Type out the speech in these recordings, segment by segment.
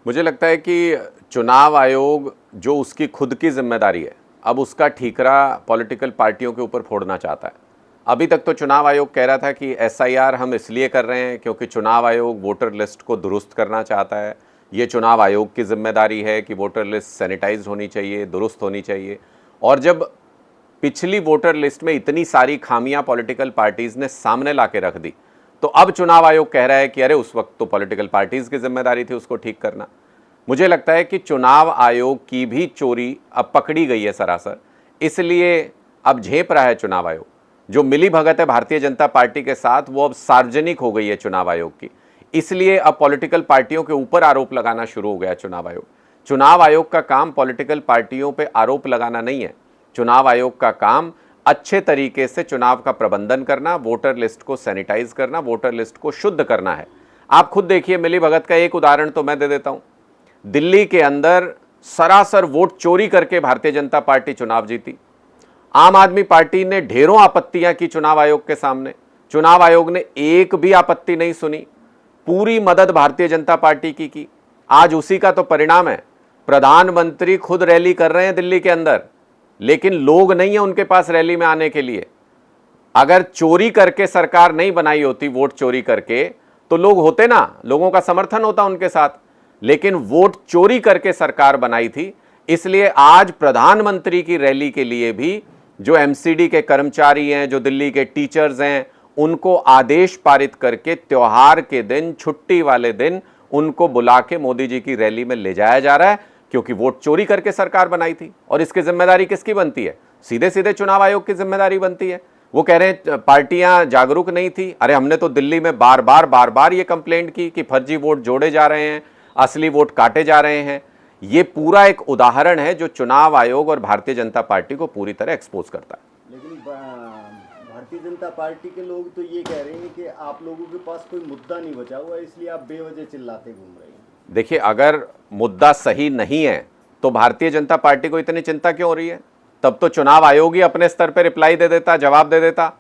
मुझे लगता है कि चुनाव आयोग जो उसकी खुद की जिम्मेदारी है, अब उसका ठीकरा पॉलिटिकल पार्टियों के ऊपर फोड़ना चाहता है। अभी तक तो चुनाव आयोग कह रहा था कि एसआईआर हम इसलिए कर रहे हैं क्योंकि चुनाव आयोग वोटर लिस्ट को दुरुस्त करना चाहता है। ये चुनाव आयोग की जिम्मेदारी है कि वोटर लिस्ट सैनिटाइज होनी चाहिए, दुरुस्त होनी चाहिए। और जब पिछली वोटर लिस्ट में इतनी सारी खामियां पॉलिटिकल पार्टीज ने सामने ला के रख दी, तो अब चुनाव आयोग कह रहा है कि अरे उस वक्त तो पॉलिटिकल पार्टीज की जिम्मेदारी थी उसको ठीक करना। मुझे लगता है कि चुनाव आयोग की भी चोरी अब पकड़ी गई है सरासर, इसलिए अब झेप रहा है चुनाव आयोग। जो मिली भगत है भारतीय जनता पार्टी के साथ वो अब सार्वजनिक हो गई है चुनाव आयोग की, इसलिए अब पॉलिटिकल पार्टियों के ऊपर आरोप लगाना शुरू हो गया चुनाव आयोग। चुनाव आयोग का काम पॉलिटिकल पार्टियों पे आरोप लगाना नहीं है। चुनाव आयोग का काम अच्छे तरीके से चुनाव का प्रबंधन करना, वोटर लिस्ट को सैनिटाइज करना, वोटर लिस्ट को शुद्ध करना है। आप खुद देखिए, मिली भगत का एक उदाहरण तो मैं दे देता हूं। दिल्ली के अंदर सरासर वोट चोरी करके भारतीय जनता पार्टी चुनाव जीती। आम आदमी पार्टी ने ढेरों आपत्तियां की चुनाव आयोग के सामने, चुनाव आयोग ने एक भी आपत्ति नहीं सुनी, पूरी मदद भारतीय जनता पार्टी की। आज उसी का तो परिणाम है, प्रधानमंत्री खुद रैली कर रहे हैं दिल्ली के अंदर, लेकिन लोग नहीं है उनके पास रैली में आने के लिए। अगर चोरी करके सरकार नहीं बनाई होती, वोट चोरी करके, तो लोग होते ना, लोगों का समर्थन होता उनके साथ। लेकिन वोट चोरी करके सरकार बनाई थी, इसलिए आज प्रधानमंत्री की रैली के लिए भी जो एमसीडी के कर्मचारी हैं, जो दिल्ली के टीचर्स हैं, उनको आदेश पारित करके त्योहार के दिन, छुट्टी वाले दिन उनको बुला के मोदी जी की रैली में ले जाया जा रहा है, क्योंकि वोट चोरी करके सरकार बनाई थी। और इसकी जिम्मेदारी किसकी बनती है? सीधे सीधे चुनाव आयोग की जिम्मेदारी बनती है। वो कह रहे हैं पार्टियां जागरूक नहीं थी। अरे हमने तो दिल्ली में बार बार ये कंप्लेंट की कि फर्जी वोट जोड़े जा रहे हैं, असली वोट काटे जा रहे हैं। ये पूरा एक उदाहरण है जो चुनाव आयोग और भारतीय जनता पार्टी को पूरी तरह एक्सपोज करता है। लेकिन भारतीय जनता पार्टी के लोग तो ये कह रहे हैं कि आप लोगों के पास कोई मुद्दा नहीं बचा हुआ, इसलिए आप बेवजह चिल्लाते घूम रहे हैं। देखिए, अगर मुद्दा सही नहीं है तो भारतीय जनता पार्टी को इतनी चिंता क्यों हो रही है? तब तो चुनाव आयोग ही अपने स्तर पर रिप्लाई दे देता, जवाब दे देता।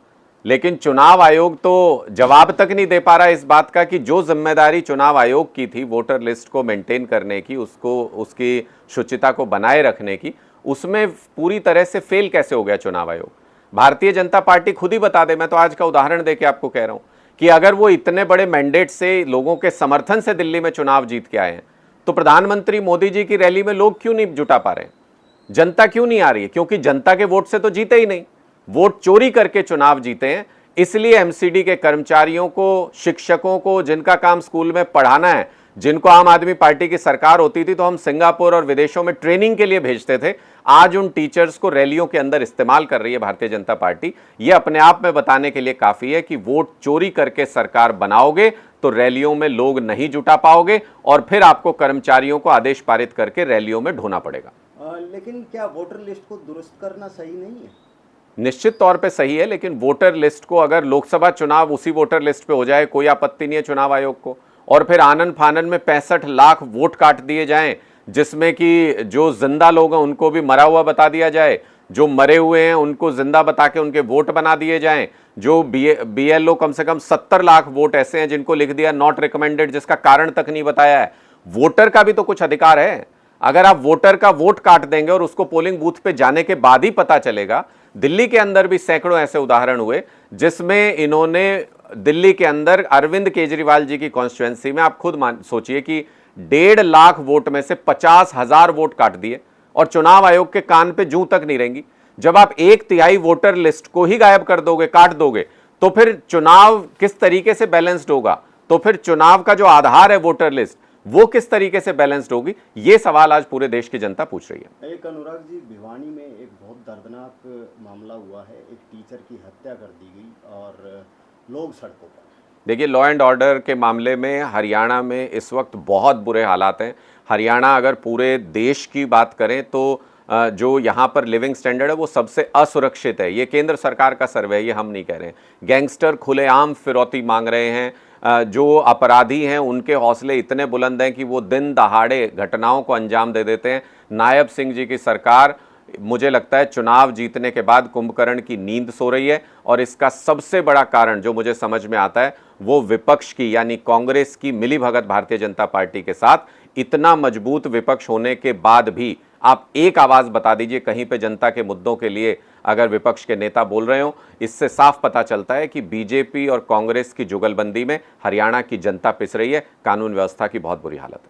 लेकिन चुनाव आयोग तो जवाब तक नहीं दे पा रहा इस बात का कि जो जिम्मेदारी चुनाव आयोग की थी वोटर लिस्ट को मेंटेन करने की, उसको, उसकी शुचिता को बनाए रखने की, उसमें पूरी तरह से फेल कैसे हो गया चुनाव आयोग। भारतीय जनता पार्टी खुद ही बता दे। मैं तो आज का उदाहरण देके आपको कह रहा हूं कि अगर वो इतने बड़े मैंडेट से, लोगों के समर्थन से दिल्ली में चुनाव जीत के आए हैं, तो प्रधानमंत्री मोदी जी की रैली में लोग क्यों नहीं जुटा पा रहे हैं? जनता क्यों नहीं आ रही है? क्योंकि जनता के वोट से तो जीते ही नहीं, वोट चोरी करके चुनाव जीते हैं। इसलिए एमसीडी के कर्मचारियों को, शिक्षकों को, जिनका काम स्कूल में पढ़ाना है, जिनको आम आदमी पार्टी की सरकार होती थी तो हम सिंगापुर और विदेशों में ट्रेनिंग के लिए भेजते थे, आज उन टीचर्स को रैलियों के अंदर इस्तेमाल कर रही है भारतीय जनता पार्टी। यह अपने आप में बताने के लिए काफी है कि वोट चोरी करके सरकार बनाओगे तो रैलियों में लोग नहीं जुटा पाओगे और फिर आपको कर्मचारियों को आदेश पारित करके रैलियों में ढोना पड़ेगा। लेकिन क्या वोटर लिस्ट को दुरुस्त करना सही नहीं है? निश्चित तौर पे सही है, लेकिन वोटर लिस्ट को, अगर लोकसभा चुनाव उसी वोटर लिस्ट पे हो जाए, कोई आपत्ति नहीं है चुनाव आयोग को। और फिर आनन फानन में 65 लाख वोट काट दिए जाएं, जिसमें कि जो जिंदा लोग हैं उनको भी मरा हुआ बता दिया जाए, जो मरे हुए हैं उनको जिंदा बता के उनके वोट बना दिए जाएं, जो बीएलओ कम से कम 70 लाख वोट ऐसे हैं जिनको लिख दिया नॉट रिकमेंडेड, जिसका कारण तक नहीं बताया है। वोटर का भी तो कुछ अधिकार है। अगर आप वोटर का वोट काट देंगे और उसको पोलिंग बूथ पे जाने के बाद ही पता चलेगा, दिल्ली के अंदर भी सैकड़ों ऐसे उदाहरण हुए जिसमें इन्होंने दिल्ली के अंदर अरविंद केजरीवाल जी की कॉन्स्टिट्यूएंसी में, आप खुद सोचिए कि 1.5 लाख वोट में से 50,000 वोट काट दिए और चुनाव आयोग के कान पे जूं तक नहीं रहेंगी। जब आप 1/3 वोटर लिस्ट को ही गायब कर दोगे, काट दोगे, तो फिर चुनाव किस तरीके से बैलेंस्ड होगा? तो फिर चुनाव का जो आधार है वोटर लिस्ट, वो किस तरीके से बैलेंस्ड होगी? ये सवाल आज पूरे देश की जनता पूछ रही है। एक अनुराग जी, भिवानी में एक बहुत दर्दनाक मामला हुआ है, एक टीचर की हत्या कर दी गई और लोग सड़कों पर। देखिए, लॉ एंड ऑर्डर के मामले में हरियाणा में इस वक्त बहुत बुरे हालात हैं। हरियाणा अगर पूरे देश की बात करें तो जो यहाँ पर लिविंग स्टैंडर्ड है वो सबसे असुरक्षित है। ये केंद्र सरकार का सर्वे है, ये हम नहीं कह रहे हैं। गैंगस्टर खुलेआम फिरौती मांग रहे हैं। जो अपराधी हैं उनके हौसले इतने बुलंद हैं कि वो दिन दहाड़े घटनाओं को अंजाम दे देते हैं। नायब सिंह जी की सरकार, मुझे लगता है चुनाव जीतने के बाद कुंभकर्ण की नींद सो रही है और इसका सबसे बड़ा कारण जो मुझे समझ में आता है वो विपक्ष की, यानी कांग्रेस की मिलीभगत भारतीय जनता पार्टी के साथ। इतना मजबूत विपक्ष होने के बाद भी आप एक आवाज बता दीजिए कहीं पे जनता के मुद्दों के लिए अगर विपक्ष के नेता बोल रहे हो। इससे साफ पता चलता है कि बीजेपी और कांग्रेस की जुगलबंदी में हरियाणा की जनता पिस रही है, कानून व्यवस्था की बहुत बुरी हालत है।